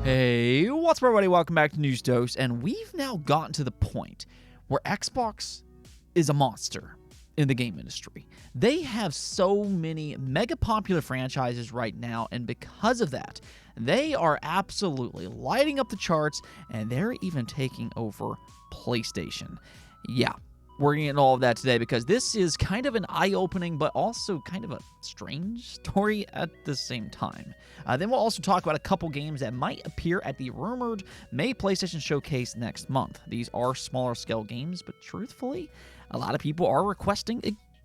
Hey, what's up everybody? Welcome back to News Dose, and we've now gotten to the point where Xbox is a monster in the game industry. They have so many mega popular franchises right now, and because of that, they are absolutely lighting up the charts, and they're even taking over PlayStation. Yeah. We're getting into all of that today because this is kind of an eye-opening but also kind of a strange story at the same time. Then we'll also talk about a couple games that might appear at the rumored May PlayStation Showcase next month. These are smaller scale games, but truthfully, a lot of people are requesting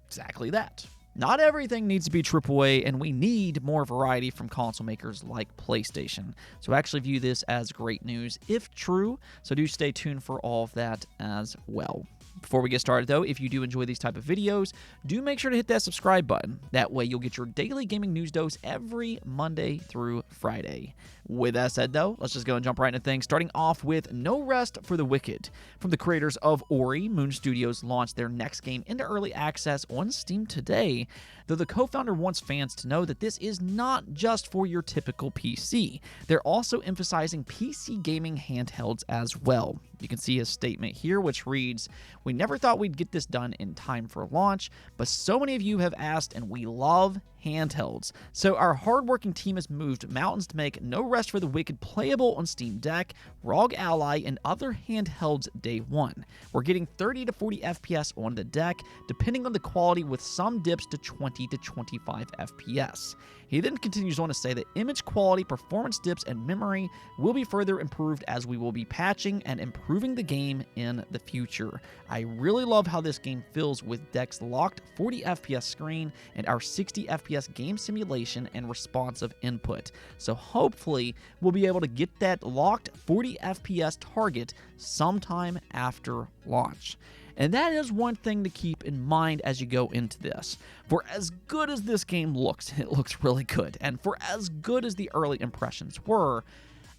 exactly that. Not everything needs to be AAA, and we need more variety from console makers like PlayStation. So I actually view this as great news, if true, so do stay tuned for all of that as well. Before we get started, though, if you do enjoy these type of videos, do make sure to hit that subscribe button. That way, you'll get your daily gaming news dose every Monday through Friday. With that said, though, let's just go and jump right into things, starting off with No Rest for the Wicked. From the creators of Ori, Moon Studios launched their next game into early access on Steam today, though the co-founder wants fans to know that this is not just for your typical PC. They're also emphasizing PC gaming handhelds as well. You can see his statement here, which reads, "We never thought we'd get this done in time for launch, but so many of you have asked, and we love handhelds. So our hardworking team has moved mountains to make No Rest for the Wicked playable on Steam Deck, ROG Ally, and other handhelds day one. We're getting 30 to 40 FPS on the deck, depending on the quality, with some dips to 20 to 25 FPS. He then continues on to say that image quality, performance dips, and memory will be further improved as we will be patching and improving the game in the future. I really love how this game feels with Deck's locked 40 FPS screen and our 60 FPS game simulation and responsive input. So hopefully we'll be able to get that locked 40 FPS target sometime after launch." And that is one thing to keep in mind as you go into this. For as good as this game looks, it looks really good. And for as good as the early impressions were,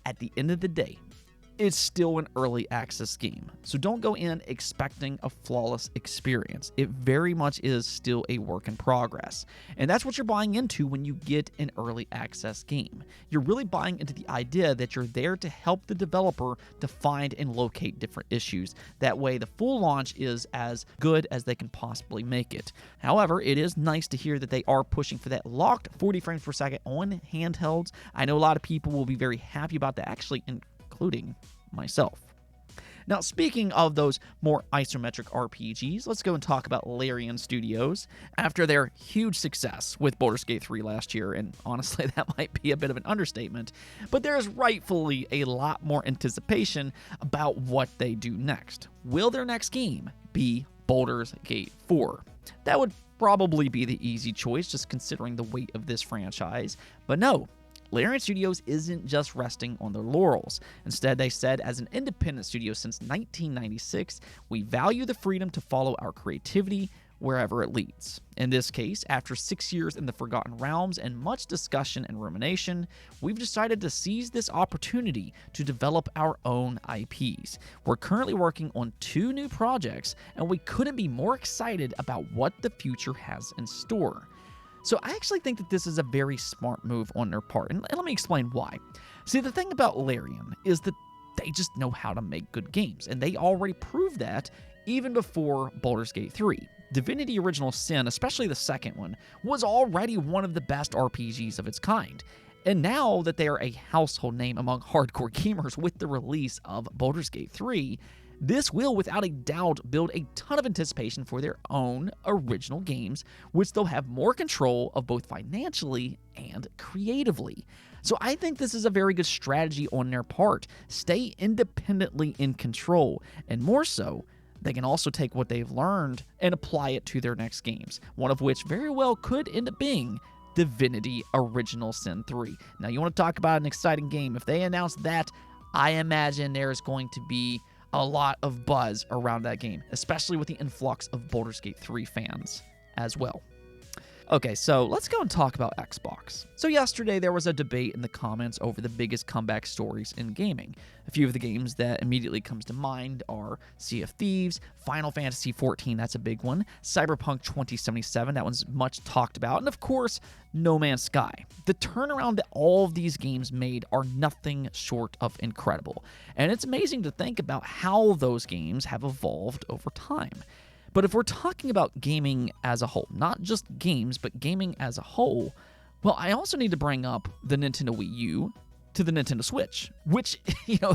at the end of the day, it's still an early access game. So don't go in expecting a flawless experience. It very much is still a work in progress. And that's what you're buying into when you get an early access game. You're really buying into the idea that you're there to help the developer to find and locate different issues. That way the full launch is as good as they can possibly make it. However, it is nice to hear that they are pushing for that locked 40 frames per second on handhelds. I know a lot of people will be very happy about that, actually, including myself. Now, speaking of those more isometric RPGs, let's go and talk about Larian Studios. After their huge success with Baldur's Gate 3 last year, and honestly, that might be a bit of an understatement, but there is rightfully a lot more anticipation about what they do next. Will their next game be Baldur's Gate 4? That would probably be the easy choice, just considering the weight of this franchise, but no. Larian Studios isn't just resting on their laurels. Instead, they said, as an independent studio since 1996, we value the freedom to follow our creativity wherever it leads. In this case, after 6 years in the Forgotten Realms and much discussion and rumination, we've decided to seize this opportunity to develop our own IPs. We're currently working on 2 new projects, and we couldn't be more excited about what the future has in store. So I actually think that this is a very smart move on their part, and let me explain why. See, the thing about Larian is that they just know how to make good games, and they already proved that even before Baldur's Gate 3. Divinity Original Sin, especially the second one, was already one of the best RPGs of its kind. And now that they are a household name among hardcore gamers with the release of Baldur's Gate 3, this will, without a doubt, build a ton of anticipation for their own original games, which they'll have more control of both financially and creatively. So I think this is a very good strategy on their part. Stay independently in control, and more so, they can also take what they've learned and apply it to their next games, one of which very well could end up being Divinity Original Sin 3. Now, you want to talk about an exciting game. If they announce that, I imagine there's going to be a lot of buzz around that game, especially with the influx of Baldur's Gate 3 fans as well. Okay, so let's go and talk about Xbox. So yesterday there was a debate in the comments over the biggest comeback stories in gaming. A few of the games that immediately comes to mind are Sea of Thieves, Final Fantasy XIV, that's a big one, Cyberpunk 2077, that one's much talked about, and of course, No Man's Sky. The turnaround that all of these games made are nothing short of incredible, and it's amazing to think about how those games have evolved over time. But if we're talking about gaming as a whole, not just games, but gaming as a whole, well, I also need to bring up the Nintendo Wii U to the Nintendo Switch, which,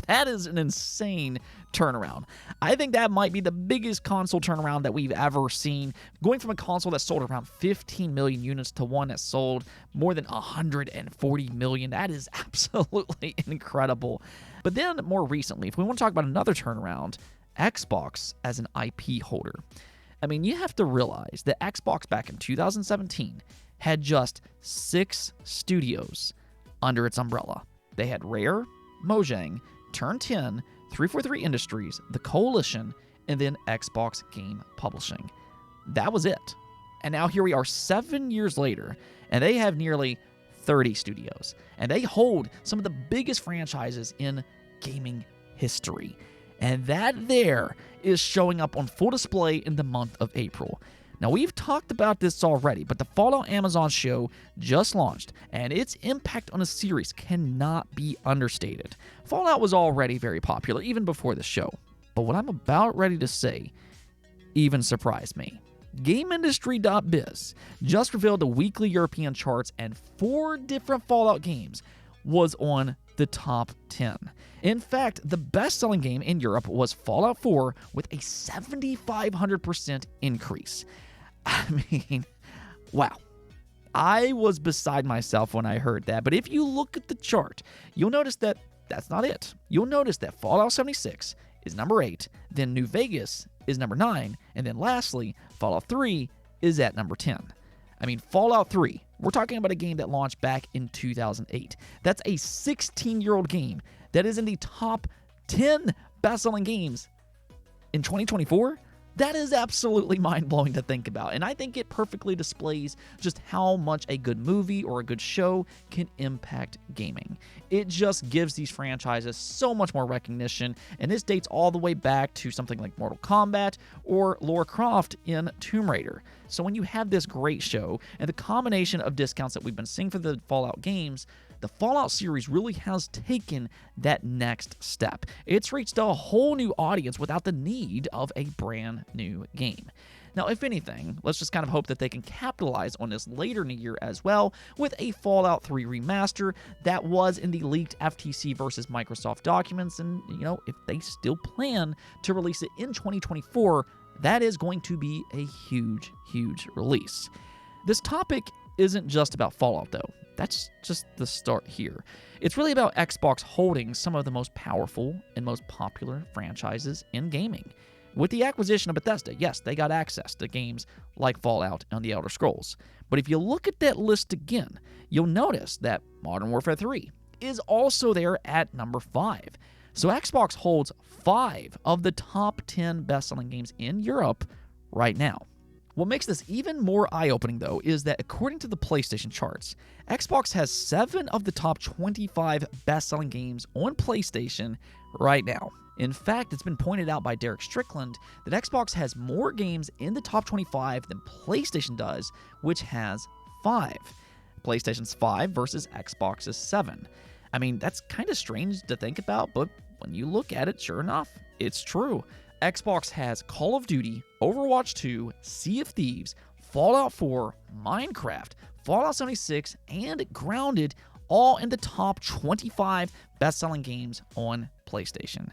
that is an insane turnaround. I think that might be the biggest console turnaround that we've ever seen, going from a console that sold around 15 million units to one that sold more than 140 million. That is absolutely incredible. But then more recently, if we want to talk about another turnaround, Xbox as an IP holder. I mean, you have to realize that Xbox back in 2017 had just 6 studios under its umbrella. They had Rare, Mojang, Turn 10, 343 Industries, The Coalition, and then Xbox Game Publishing. That was it. And now here we are 7 years later, and they have nearly 30 studios. And they hold some of the biggest franchises in gaming history. And that there is showing up on full display in the month of April. Now, we've talked about this already, but the Fallout Amazon show just launched, and its impact on the series cannot be understated. Fallout was already very popular, even before the show. But what I'm about ready to say even surprised me. GameIndustry.biz just revealed the weekly European charts, and 4 different Fallout games was on the top 10. In fact, the best-selling game in Europe was Fallout 4 with a 7,500% increase. I mean, wow. I was beside myself when I heard that, but if you look at the chart, you'll notice that that's not it. You'll notice that Fallout 76 is number 8, then New Vegas is number 9, and then lastly, Fallout 3 is at number 10. I mean, Fallout 3, we're talking about a game that launched back in 2008. That's a 16-year-old game that is in the top 10 best-selling games in 2024. That is absolutely mind-blowing to think about, and I think it perfectly displays just how much a good movie or a good show can impact gaming. It just gives these franchises so much more recognition, and this dates all the way back to something like Mortal Kombat or Lara Croft in Tomb Raider. So when you have this great show and the combination of discounts that we've been seeing for the Fallout games, the Fallout series really has taken that next step. It's reached a whole new audience without the need of a brand new game. Now, if anything, let's just kind of hope that they can capitalize on this later in the year as well with a Fallout 3 remaster that was in the leaked FTC versus Microsoft documents. And, if they still plan to release it in 2024, that is going to be a huge, huge release. This topic isn't just about Fallout, though. That's just the start here. It's really about Xbox holding some of the most powerful and most popular franchises in gaming. With the acquisition of Bethesda, yes, they got access to games like Fallout and The Elder Scrolls. But if you look at that list again, you'll notice that Modern Warfare 3 is also there at number 5. So Xbox holds 5 of the top 10 best-selling games in Europe right now. What makes this even more eye-opening, though, is that according to the PlayStation charts, Xbox has 7 of the top 25 best-selling games on PlayStation right now. In fact, it's been pointed out by Derek Strickland that Xbox has more games in the top 25 than PlayStation does, which has 5. PlayStation's 5 versus Xbox's 7. I mean, that's kind of strange to think about, but when you look at it, sure enough, it's true. Xbox has Call of Duty, Overwatch 2, Sea of Thieves, Fallout 4, Minecraft, Fallout 76, and Grounded, all in the top 25 best-selling games on PlayStation.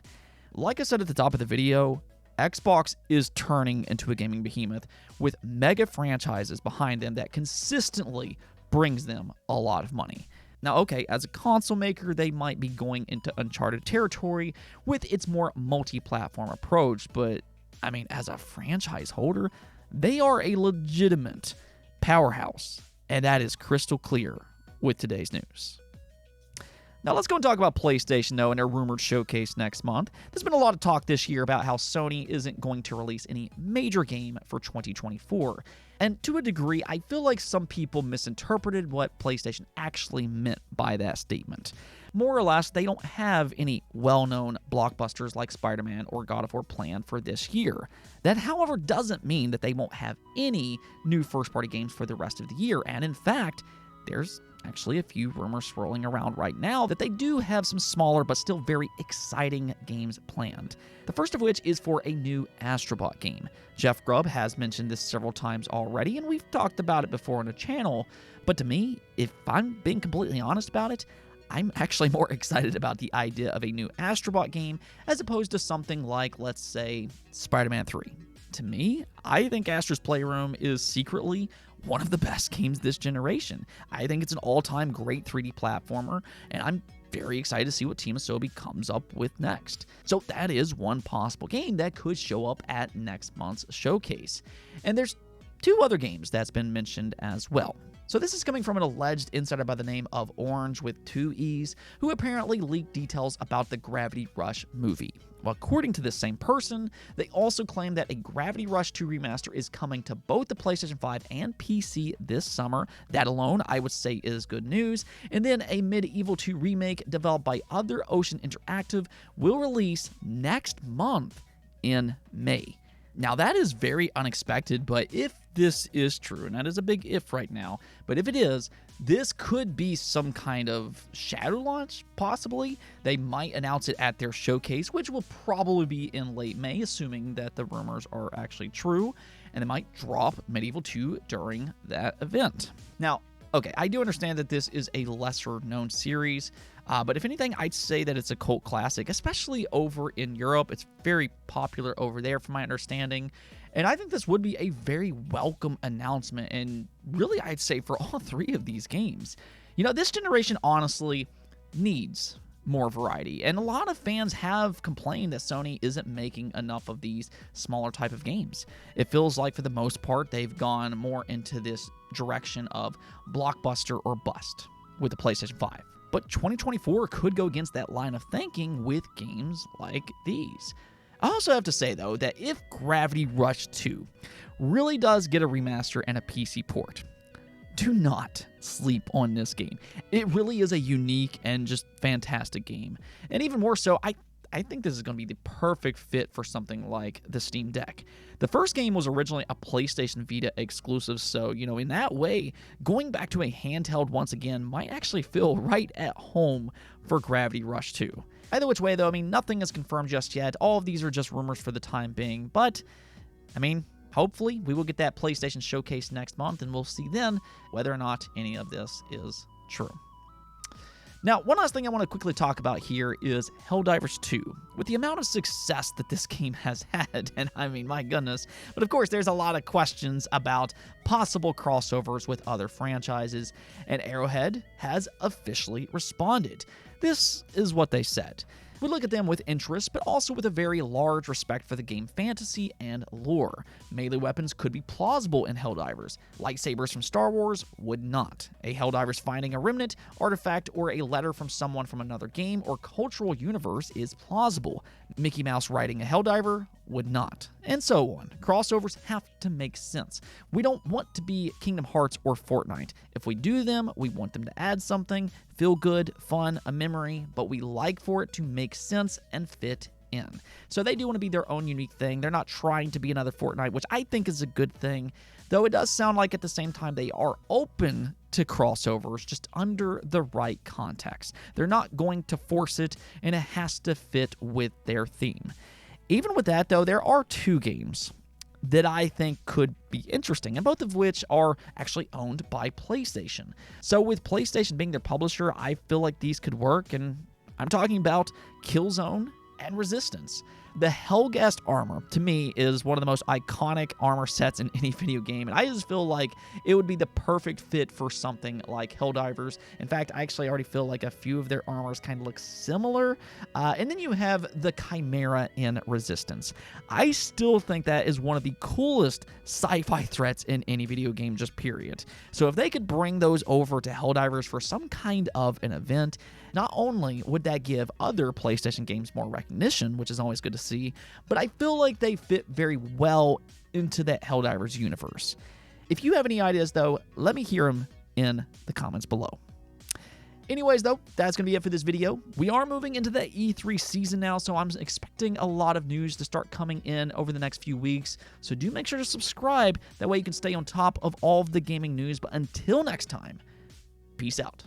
Like I said at the top of the video, Xbox is turning into a gaming behemoth with mega franchises behind them that consistently brings them a lot of money. Now, okay, as a console maker, they might be going into uncharted territory with its more multi-platform approach, but, I mean, as a franchise holder, they are a legitimate powerhouse, and that is crystal clear with today's news. Now let's go and talk about PlayStation, though, and their rumored showcase next month. There's been a lot of talk this year about how Sony isn't going to release any major game for 2024. And to a degree, I feel like some people misinterpreted what PlayStation actually meant by that statement. More or less, they don't have any well-known blockbusters like Spider-Man or God of War planned for this year. That, however, doesn't mean that they won't have any new first-party games for the rest of the year. And in fact, there's actually a few rumors swirling around right now that they do have some smaller but still very exciting games planned. The first of which is for a new Astro Bot game. Jeff Grubb has mentioned this several times already, and we've talked about it before on the channel, but to me, if I'm being completely honest about it, I'm actually more excited about the idea of a new Astro Bot game as opposed to something like, let's say, Spider-Man 3. To me, I think Astro's Playroom is secretly one of the best games this generation. I think it's an all-time great 3D platformer, and I'm very excited to see what Team Asobi comes up with next. So that is one possible game that could show up at next month's showcase. And there's two other games that's been mentioned as well. So this is coming from an alleged insider by the name of Orange with 2 E's, who apparently leaked details about the Gravity Rush movie. Well, according to this same person, they also claim that a Gravity Rush 2 remaster is coming to both the PlayStation 5 and PC this summer. That alone, I would say, is good news. And then a Medieval 2 remake developed by Other Ocean Interactive will release next month in May. Now, that is very unexpected, but if this is true, and that is a big if right now, but if it is, this could be some kind of shadow launch, possibly. They might announce it at their showcase, which will probably be in late May, assuming that the rumors are actually true, and they might drop Medieval 2 during that event. Now, okay, I do understand that this is a lesser-known series, but if anything, I'd say that it's a cult classic, especially over in Europe. It's very popular over there, from my understanding. And I think this would be a very welcome announcement, and really, I'd say for all 3 of these games. You know, this generation honestly needs more variety, and a lot of fans have complained that Sony isn't making enough of these smaller type of games. It feels like, for the most part, they've gone more into this direction of blockbuster or bust with the PlayStation 5. But 2024 could go against that line of thinking with games like these. I also have to say, though, that if Gravity Rush 2 really does get a remaster and a PC port, do not sleep on this game. It really is a unique and just fantastic game. And even more so, I think this is going to be the perfect fit for something like the Steam Deck. The first game was originally a PlayStation Vita exclusive, so, you know, in that way, going back to a handheld once again might actually feel right at home for Gravity Rush 2. Either which way, though, I mean, nothing is confirmed just yet. All of these are just rumors for the time being, but, I mean, hopefully we will get that PlayStation showcase next month, and we'll see then whether or not any of this is true. Now, one last thing I want to quickly talk about here is Helldivers 2. With the amount of success that this game has had, and I mean, my goodness, but of course there's a lot of questions about possible crossovers with other franchises, and Arrowhead has officially responded. This is what they said. We look at them with interest, but also with a very large respect for the game fantasy and lore. Melee weapons could be plausible in Helldivers. Lightsabers from Star Wars would not. A Helldivers finding a remnant, artifact, or a letter from someone from another game or cultural universe is plausible. Mickey Mouse riding a Helldiver would not. And so on. Crossovers have to make sense. We don't want to be Kingdom Hearts or Fortnite. If we do them, we want them to add something, feel good, fun, a memory, but we like for it to make sense and fit in. So they do want to be their own unique thing. They're not trying to be another Fortnite, which I think is a good thing, though it does sound like at the same time they are open to crossovers, just under the right context. They're not going to force it, and it has to fit with their theme. Even with that, though, there are 2 games that I think could be interesting, and both of which are actually owned by PlayStation. So with PlayStation being their publisher, I feel like these could work, and I'm talking about Killzone and Resistance. The Hellgast armor, to me, is one of the most iconic armor sets in any video game, and I just feel like it would be the perfect fit for something like Helldivers. In fact, I actually already feel like a few of their armors kind of look similar. And then you have the Chimera in Resistance. I still think that is one of the coolest sci-fi threats in any video game, just period. So if they could bring those over to Helldivers for some kind of an event, not only would that give other PlayStation games more recognition, which is always good to see, but I feel like they fit very well into that Helldivers universe. If you have any ideas, though, let me hear them in the comments below. Anyways, though, that's going to be it for this video. We are moving into the E3 season now, so I'm expecting a lot of news to start coming in over the next few weeks. So do make sure to subscribe. That way you can stay on top of all of the gaming news. But until next time, peace out.